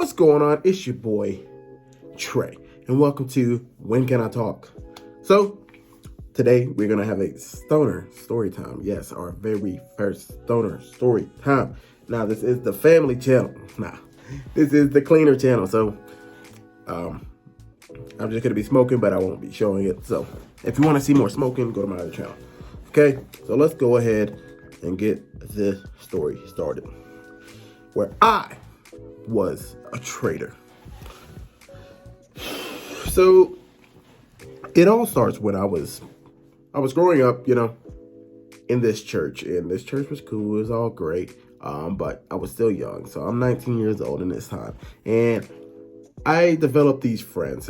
What's going on? It's your boy, Trey, and welcome to When Can I Talk? So, today we're going to have a stoner story time. Yes, our very first stoner story time. Now, this is the family channel. This is the cleaner channel. So, I'm just going to be smoking, but I won't be showing it. So, if you want to see more smoking, go to my other channel. Okay, so let's go ahead and get this story started. Where I was a traitor. So it all starts when I was growing up, in this church, and this church was cool. It was all great. But I was still young. So I'm 19 years old in this time. And I developed these friends.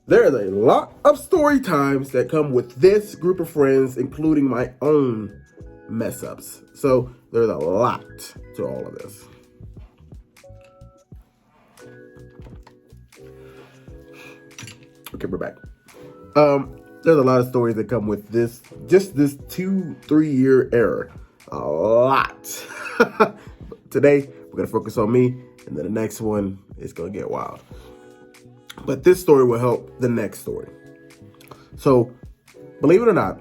There's a lot of story times that come with this group of friends, including my own mess ups. So there's a lot to all of this. Okay, we're back. There's a lot of stories that come with this 2-3 year era. A lot. Today, we're going to focus on me, and then the next one is going to get wild. But this story will help the next story. So, believe it or not,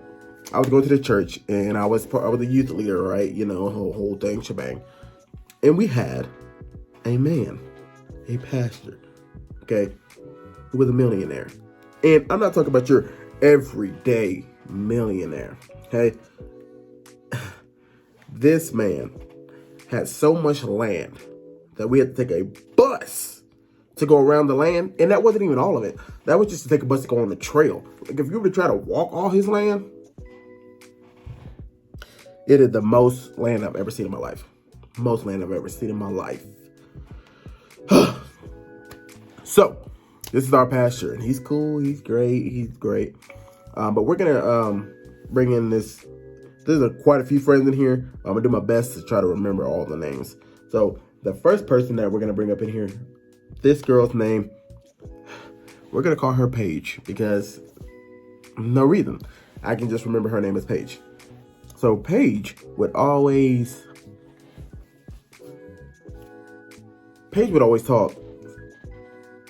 I was going to the church, and I was a youth leader, right? Whole thing, shebang. And we had a man, a pastor, okay, who was a millionaire. And I'm not talking about your everyday millionaire, okay? This man had so much land that we had to take a bus to go around the land. And that wasn't even all of it. That was just to take a bus to go on the trail. Like, if you were to try to walk all his land, it is the most land I've ever seen in my life. Most land I've ever seen in my life. So, this is our pastor, and he's cool, he's great. But we're gonna bring in this. There's quite a few friends in here. I'm gonna do my best to try to remember all the names. So the first person that we're gonna bring up in here, this girl's name, we're gonna call her Paige because no reason. I can just remember her name as Paige. So Paige would always talk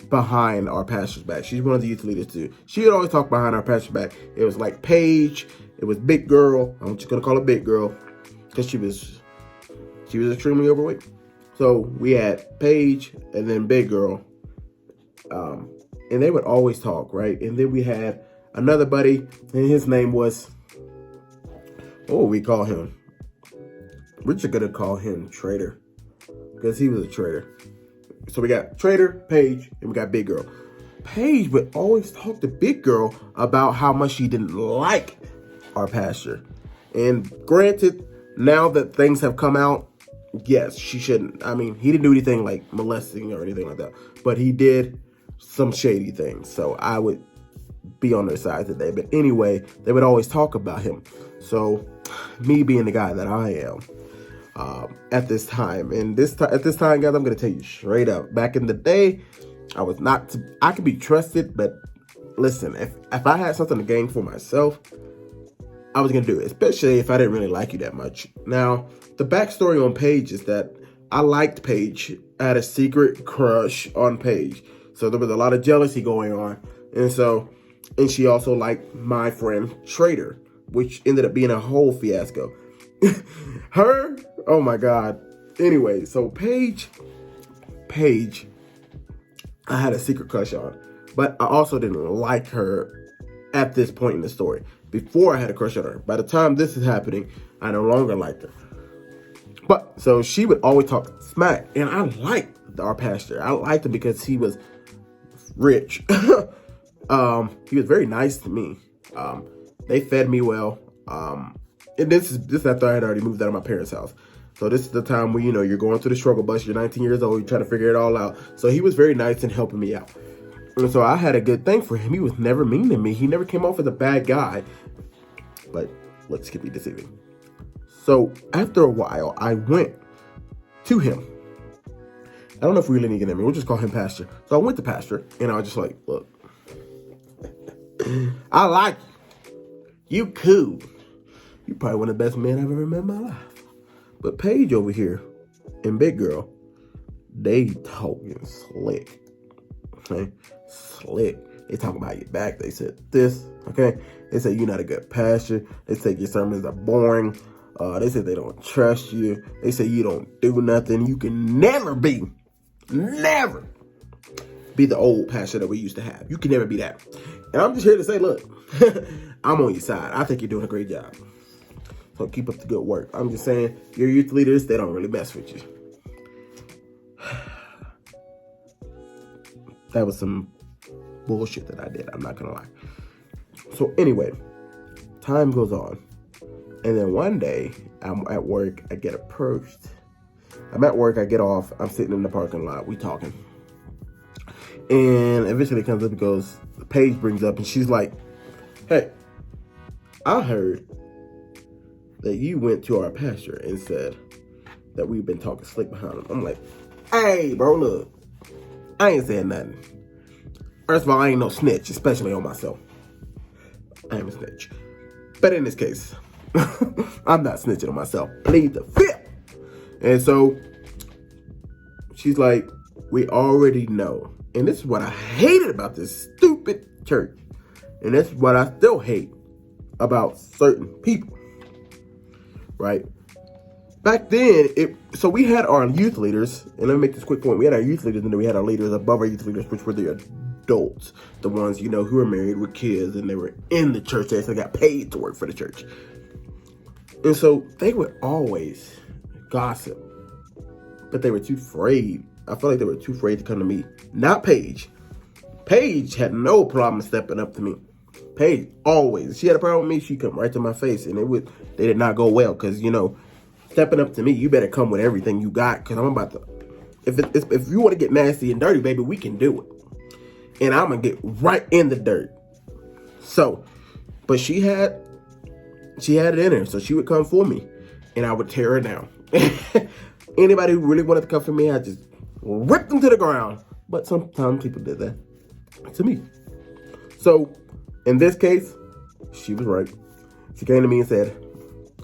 behind our pastor's back. She's one of the youth leaders too. She would always talk behind our pastor's back. It was like Paige. It was Big Girl. I'm just gonna call her Big Girl because she was extremely overweight. So we had Paige and then Big Girl, and they would always talk, right? And then we had another buddy, and his name was, what would we call him? We're just gonna call him Traitor because he was a traitor. So we got Traitor, Paige, and we got Big Girl. Paige would always talk to Big Girl about how much she didn't like our pastor. And granted, now that things have come out, yes, she shouldn't. I mean, he didn't do anything like molesting or anything like that, but he did some shady things. So I would be on their side today. But anyway, they would always talk about him. So me being the guy that I am, at this time, at this time, guys, I'm gonna tell you straight up. Back in the day, I could be trusted, but listen, if I had something to gain for myself, I was gonna do it, especially if I didn't really like you that much. Now, the backstory on Paige is that I liked Paige. I had a secret crush on Paige, so there was a lot of jealousy going on, and she also liked my friend Traitor, which ended up being a whole fiasco. Oh my God. Anyway, so Paige, I had a secret crush on, but I also didn't like her at this point in the story. Before I had a crush on her. By the time this is happening, I no longer liked her. But, so she would always talk smack, and I liked our pastor. I liked him because he was rich. He was very nice to me. They fed me well. And this is after I had already moved out of my parents' house. So this is the time where, you're going through the struggle bus. You're 19 years old. You're trying to figure it all out. So he was very nice in helping me out. And so I had a good thing for him. He was never mean to me. He never came off as a bad guy. But looks can be deceiving. So after a while, I went to him. I don't know if we really need to get him. We'll just call him Pastor. So I went to Pastor, and I was just like, look, I like you. You cool. You probably one of the best men I've ever met in my life. But Paige over here and Big Girl, they talking slick. Okay? Slick. They talking about your back. They said this. Okay? They say you're not a good pastor. They say your sermons are boring. They say they don't trust you. They say you don't do nothing. You can never be the old pastor that we used to have. You can never be that. And I'm just here to say, look, I'm on your side. I think you're doing a great job. So keep up the good work. I'm just saying, your youth leaders, they don't really mess with you. That was some bullshit that I did. I'm not going to lie. So anyway, time goes on. And then one day, I'm at work. I get approached. I'm at work. I get off. I'm sitting in the parking lot. We talking. And eventually it comes up and goes, Paige brings up and she's like, hey, I heard that you went to our pastor and said that we've been talking slick behind him. I'm like, hey, bro, look, I ain't saying nothing. First of all, I ain't no snitch, especially on myself. I am a snitch. But in this case, I'm not snitching on myself. Plead the fifth. And so she's like, we already know. And this is what I hated about this stupid church. And that's what I still hate about certain people. Right? Back then, so we had our youth leaders, and let me make this quick point. We had our youth leaders, and then we had our leaders above our youth leaders, which were the adults. The ones, who were married with kids, and they were in the church. They actually got paid to work for the church. And so they would always gossip. But they were too afraid. I feel like they were too afraid to come to me. Not Paige. Paige had no problem stepping up to me. Paige always. If she had a problem with me, she'd come right to my face. And they did not go well. Because, stepping up to me, you better come with everything you got. Because I'm about to... If you want to get nasty and dirty, baby, we can do it. And I'm going to get right in the dirt. So, but she had it in her. So she would come for me. And I would tear her down. Anybody who really wanted to come for me, I just ripped them to the ground. But sometimes people did that to me. So, in this case, she was right. She came to me and said,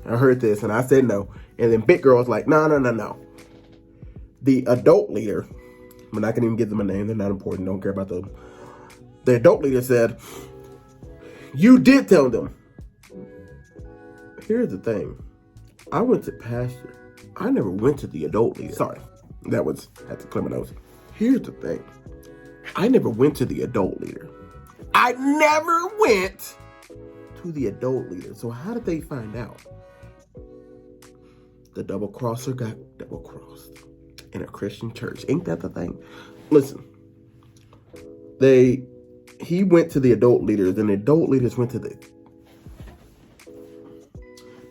I heard this, and I said no. And then Big Girl was like, no. The adult leader, I'm not going to even give them a name. They're not important. Don't care about them. The adult leader said, you did tell them. Here's the thing. I went to pastor. I never went to the adult leader. Sorry. That was at the Clement nose. Here's the thing. I never went to the adult leader. I never went to the adult leader. So how did they find out? The double crosser got double crossed in a Christian church. Ain't that the thing? Listen, he went to the adult leaders, and the adult leaders went to the...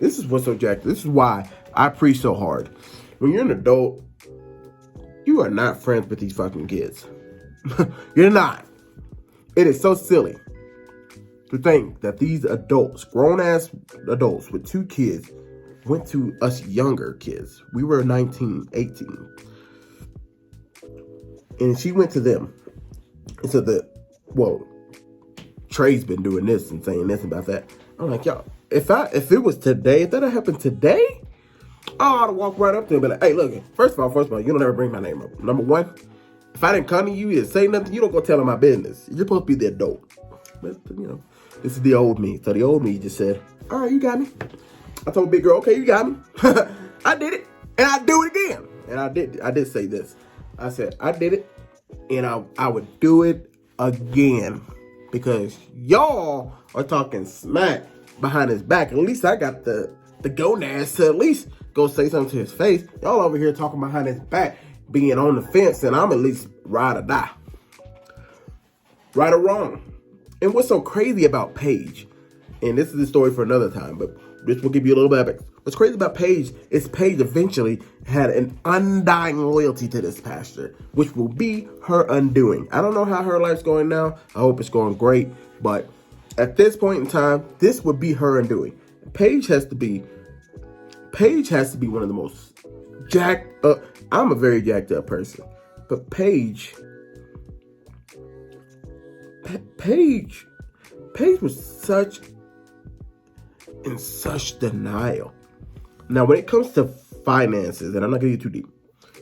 This is what's so jacked. This is why I preach so hard. When you're an adult, you are not friends with these fucking kids. You're not. It is so silly to think that these adults, grown-ass adults with 2 kids, went to us younger kids. We were 19, 18. And she went to them. And so Trey's been doing this and saying this about that. I'm like, y'all, if it was today, if that had happened today, I'd walk right up to him and be like, hey, look, first of all, you don't ever bring my name up. Number one, if I didn't come to you and say nothing, you don't go tell him my business. You're supposed to be the adult. But, this is the old me. So the old me just said, all right, you got me. I told Big Girl, okay, you got me. I did it, and I do it again. And I did say this. I said, I did it, and I would do it again. Because y'all are talking smack behind his back. At least I got the gonads to at least go say something to his face. Y'all over here talking behind his back, being on the fence, and I'm at least ride or die. Right or wrong. And what's so crazy about Paige, and this is the story for another time, but this will give you a little bit of it. What's crazy about Paige is Paige eventually had an undying loyalty to this pastor, which will be her undoing. I don't know how her life's going now. I hope it's going great. But at this point in time, this would be her undoing. Paige has to be one of the most jacked up. I'm a very jacked up person. But Paige was in such denial. Now, when it comes to finances, and I'm not going to get too deep.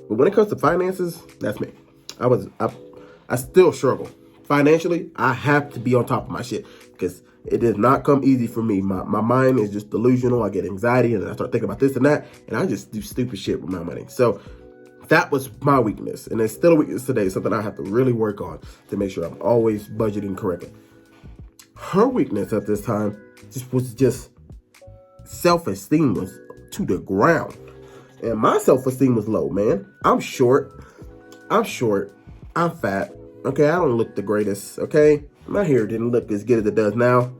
But when it comes to finances, that's me. I still struggle. Financially, I have to be on top of my shit because it does not come easy for me. My mind is just delusional. I get anxiety and then I start thinking about this and that, and I just do stupid shit with my money. So that was my weakness, and it's still a weakness today. Something I have to really work on to make sure I'm always budgeting correctly. Her weakness at this time was self-esteem was to the ground. And my self-esteem was low, man. I'm short. I'm fat. Okay, I don't look the greatest, okay? My hair didn't look as good as it does now.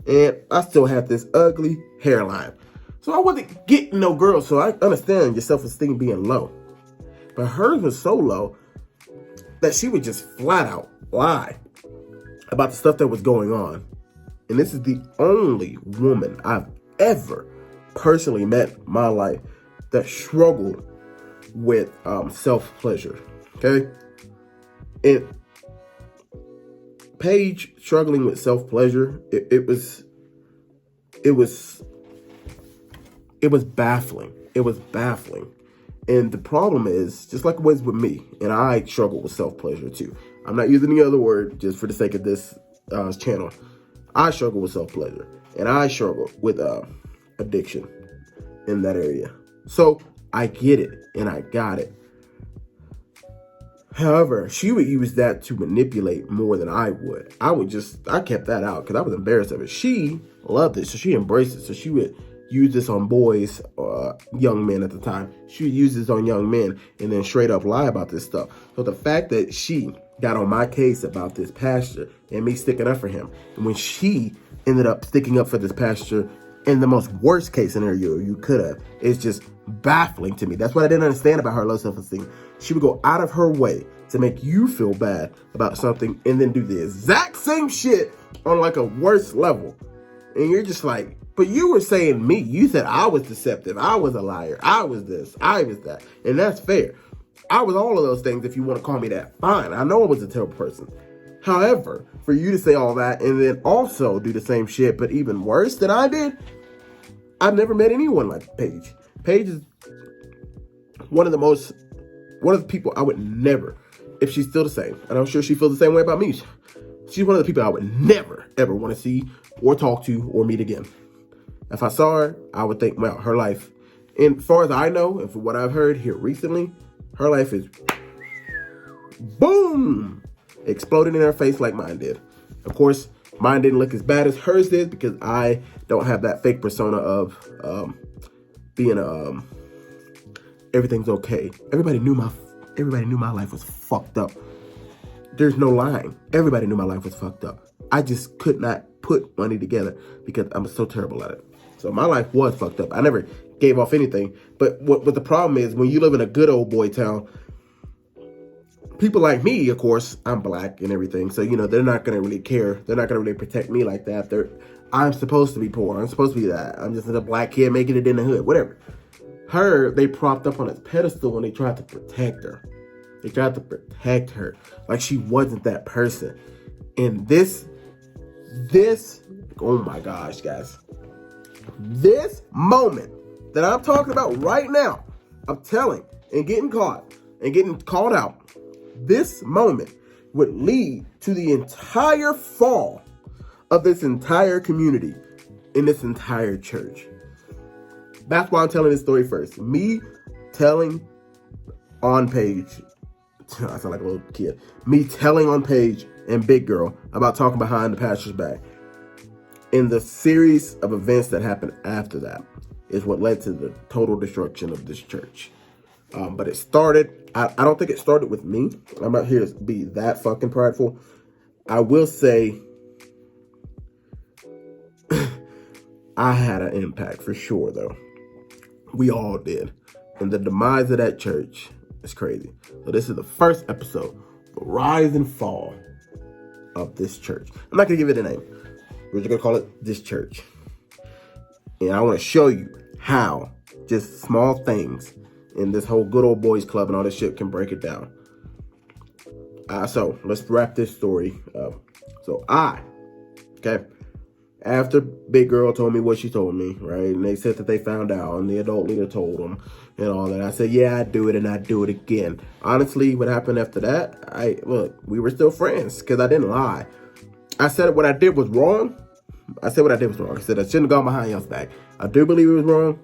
And I still have this ugly hairline. So I wasn't getting no girl, so I understand your self-esteem being low. But hers was so low that she would just flat out lie about the stuff that was going on. And this is the only woman I've ever personally met in my life that struggled with self-pleasure, okay? And Paige struggling with self-pleasure, it was baffling. It was baffling. And the problem is, just like it was with me, and I struggle with self-pleasure too. I'm not using the other word just for the sake of this channel. I struggle with self-pleasure, and I struggle with addiction in that area. So I get it, and I got it. However, she would use that to manipulate more than I would. I kept that out because I was embarrassed of it. She loved it, so she embraced it. So she would use this on boys, young men at the time. She would use this on young men and then straight up lie about this stuff. So the fact that she got on my case about this pastor and me sticking up for him, and when she ended up sticking up for this pastor in the most worst case scenario you could have, it's just baffling to me. That's what I didn't understand about her low self-esteem. She would go out of her way to make you feel bad about something and then do the exact same shit on like a worse level. And you're just like, but you were saying me. You said I was deceptive. I was a liar. I was this. I was that. And that's fair. I was all of those things if you want to call me that. Fine. I know I was a terrible person. However, for you to say all that and then also do the same shit, but even worse than I did, I've never met anyone like Paige. Paige is one of the people I would never, if she's still the same, and I'm sure she feels the same way about me, she's one of the people I would never, ever want to see or talk to or meet again. If I saw her, I would think, well, her life, and as far as I know, and from what I've heard here recently, her life is boom, exploding in her face like mine did. Of course, mine didn't look as bad as hers did because I don't have that fake persona of being everything's okay. Everybody knew my life was fucked up. There's no lying. Everybody knew my life was fucked up. I just could not put money together because I'm so terrible at it. So my life was fucked up. I never gave off anything. But what the problem is, when you live in a good old boy town, people like me, of course, I'm black and everything. So, they're not going to really care. They're not going to really protect me like that. I'm supposed to be poor. I'm supposed to be that. I'm just a black kid making it in the hood, whatever. Her, they propped up on this pedestal and they tried to protect her. They tried to protect her like she wasn't that person. And this, oh my gosh, guys. This moment that I'm talking about right now, I'm telling and getting caught and getting called out, this moment would lead to the entire fall of this entire community in this entire church. That's why I'm telling this story first. Me telling on Paige, I sound like a little kid. Me telling on Paige and Big Girl about talking behind the pastor's back. And the series of events that happened after that is what led to the total destruction of this church. But it started, I don't think it started with me. I'm not here to be that fucking prideful. I will say I had an impact for sure, though. We all did. And the demise of that church is crazy. So this is the first episode, the rise and fall of this church. I'm not going to give it a name. We're just going to call it this church. And I want to show you how just small things in this whole good old boys club and all this shit can break it down. So let's wrap this story up. So okay, After big girl told me what she told me, right? And they said that they found out and the adult leader told them and all that. I said, yeah, I'd do it and I'd do it again. Honestly, what happened after that, look, we were still friends because I didn't lie. I said what I did was wrong. I said what I did was wrong. I said I shouldn't have gone behind y'all's back. I do believe it was wrong,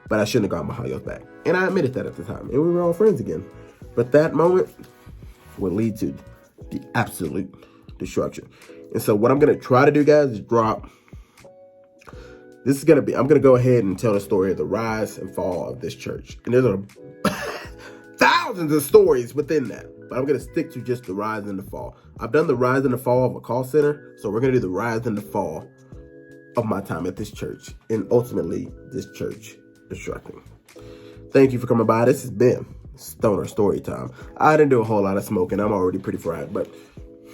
but I shouldn't have gone behind y'all's back. And I admitted that at the time. And we were all friends again. But that moment would lead to the absolute destruction. And so what I'm going to try to do, guys, is drop. I'm going to go ahead and tell the story of the rise and fall of this church. And there's thousands of stories within that. But I'm going to stick to just the rise and the fall. I've done the rise and the fall of a call center. So we're going to do the rise and the fall of my time at this church. And ultimately, this church destructing. Thank you for coming by. This has been Stoner Storytime. I didn't do a whole lot of smoking. I'm already pretty fried. But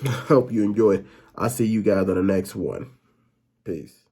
I hope you enjoyed. I'll see you guys on the next one. Peace.